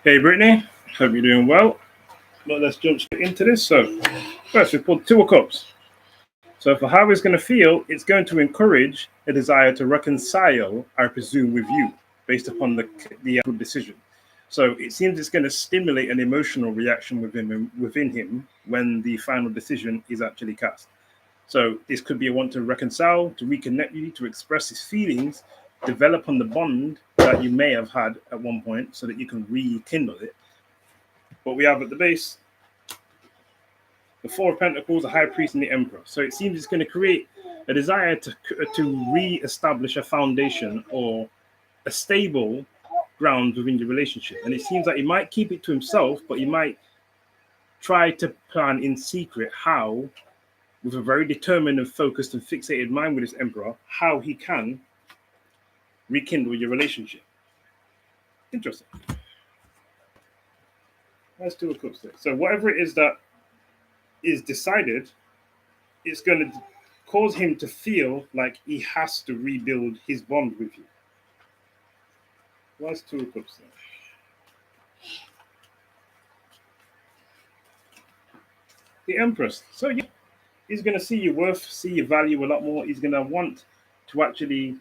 Hey Brittany, hope you're doing well. Well, let's jump straight into this. So, first we pulled two of cups. So, for how it's going to feel, it's going to encourage a desire to reconcile, I presume, with you, based upon the decision. So, it seems it's going to stimulate an emotional reaction within him when the final decision is actually cast. So, this could be a want to reconcile, to reconnect you, to express his feelings, develop on the bond that you may have had at one point, so that you can rekindle it. What we have at the base, the Four of Pentacles, the High Priest, and the Emperor. So it seems it's going to create a desire to re-establish a foundation or a stable ground within your relationship. And it seems like he might keep it to himself, but he might try to plan in secret how, with a very determined and focused and fixated mind with this Emperor, how he can rekindle your relationship. Interesting. Let's do a cups there. So whatever it is that is decided, it's going to cause him to feel like he has to rebuild his bond with you. What's two of cups there? The Empress. So yeah, he's going to see your worth, see your value a lot more. He's going to want to actually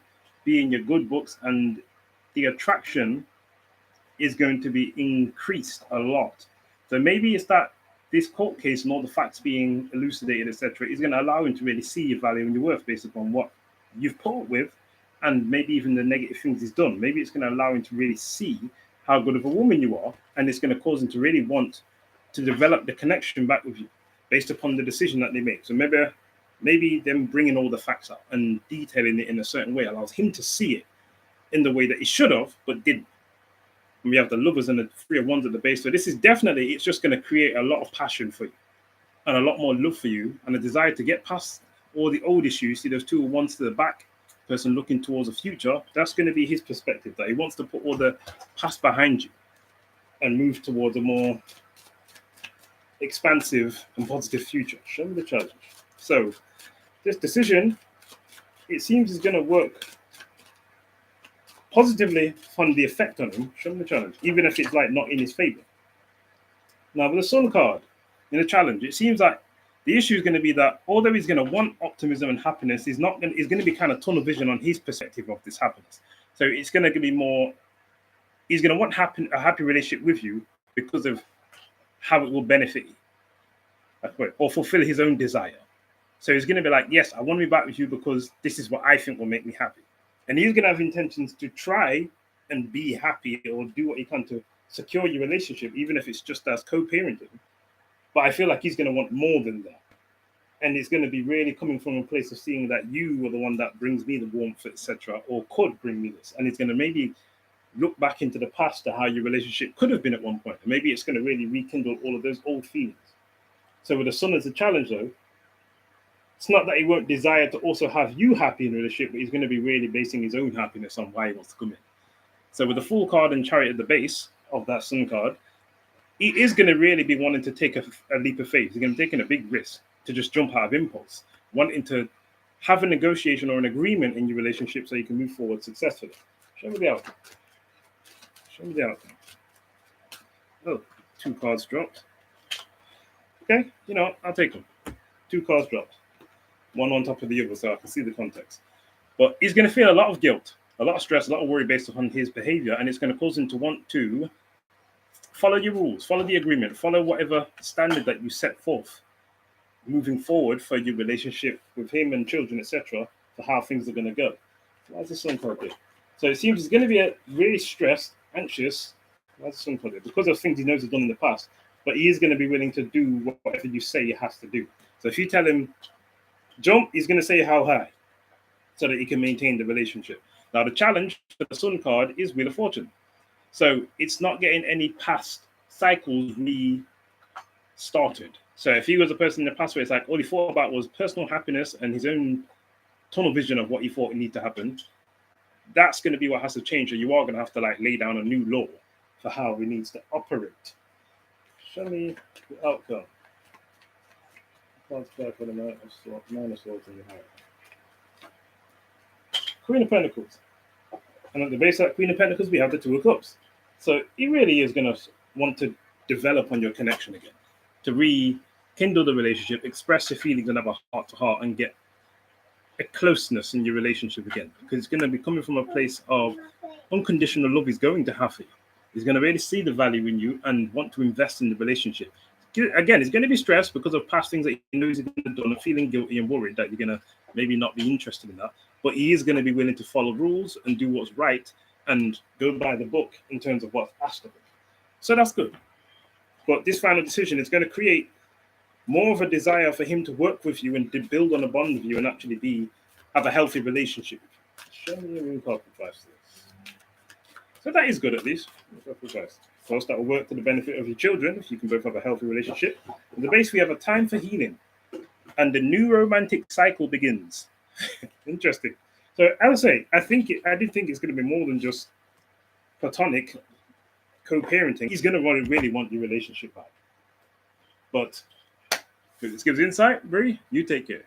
be in your good books, and the attraction is going to be increased a lot. So maybe it's that this court case and all the facts being elucidated, etc., is going to allow him to really see your value and your worth based upon what you've put up with, and maybe even the negative things he's done. Maybe it's going to allow him to really see how good of a woman you are, and it's going to cause him to really want to develop the connection back with you based upon the decision that they make. So maybe them bringing all the facts up and detailing it in a certain way allows him to see it in the way that he should have but didn't. And we have the Lovers and the Three of Wands at the base. So this is definitely, it's just going to create a lot of passion for you and a lot more love for you and a desire to get past all the old issues. See those two of wands to the back, person looking towards the future. That's going to be his perspective, that he wants to put all the past behind you and move towards a more expansive and positive future. Show me the challenge. So this decision, it seems, is going to work positively on the effect on him. Show me the challenge, even if it's like not in his favor. Now with the Sun card in the challenge, it seems like the issue is going to be that although he's going to want optimism and happiness, he's going to be kind of tunnel vision on his perspective of this happiness. So it's going to be more, he's going to want a happy relationship with you because of how it will benefit you, or fulfill his own desire. So he's going to be like, yes, I want to be back with you because this is what I think will make me happy. And he's going to have intentions to try and be happy or do what he can to secure your relationship, even if it's just as co-parenting. But I feel like he's going to want more than that. And it's going to be really coming from a place of seeing that you are the one that brings me the warmth, etc., or could bring me this. And it's going to maybe look back into the past to how your relationship could have been at one point. And maybe it's going to really rekindle all of those old feelings. So with the Sun as a challenge, though, it's not that he won't desire to also have you happy in a relationship, but he's going to be really basing his own happiness on why he wants to come in. So with the Fool card and Chariot at the base of that Sun card, he is going to really be wanting to take a leap of faith. He's going to be taking a big risk to just jump out of impulse, wanting to have a negotiation or an agreement in your relationship so you can move forward successfully. Show me the outcome. Show me the outcome. Oh, two cards dropped. Okay, I'll take them. Two cards dropped. One on top of the other so I can see the context. But he's going to feel a lot of guilt, a lot of stress, a lot of worry based upon his behavior, and it's going to cause him to want to follow your rules, follow the agreement, follow whatever standard that you set forth moving forward for your relationship with him and children, etc., for how things are going to go. Why's the Sun card there? So it seems he's going to be really stressed, anxious. Why's the Sun card there? Because of things he knows he's done in the past. But he is going to be willing to do whatever you say he has to do. So if you tell him jump, he's going to say how high so that he can maintain the relationship. Now, the challenge for the Sun card is Wheel of Fortune. So it's not getting any past cycles restarted. So if he was a person in the past where it's like all he thought about was personal happiness and his own tunnel vision of what he thought needed to happen, that's going to be what has to change. So you are going to have to lay down a new law for how he needs to operate. Show me the outcome. Cards back with a Nine of Swords in the hand. Queen of Pentacles. And at the base of that Queen of Pentacles, we have the Two of Cups. So he really is going to want to develop on your connection again, to rekindle the relationship, express your feelings, and have a heart to heart, and get a closeness in your relationship again. Because it's going to be coming from a place of unconditional love he's going to have for you. He's going to really see the value in you and want to invest in the relationship. Again, he's going to be stressed because of past things that he knows he's going to do, and feeling guilty and worried that you're going to maybe not be interested in that. But he is going to be willing to follow rules and do what's right and go by the book in terms of what's asked of him. So that's good. But this final decision is going to create more of a desire for him to work with you and to build on a bond with you and actually have a healthy relationship. Show me your room card for 5 6. So that is good at least. First, that will work to the benefit of your children if you can both have a healthy relationship. In the base, we have a time for healing, and the new romantic cycle begins. Interesting. So I would say I did think it's going to be more than just platonic co-parenting. He's going to really want your relationship back. But this gives insight, Bree. You take care.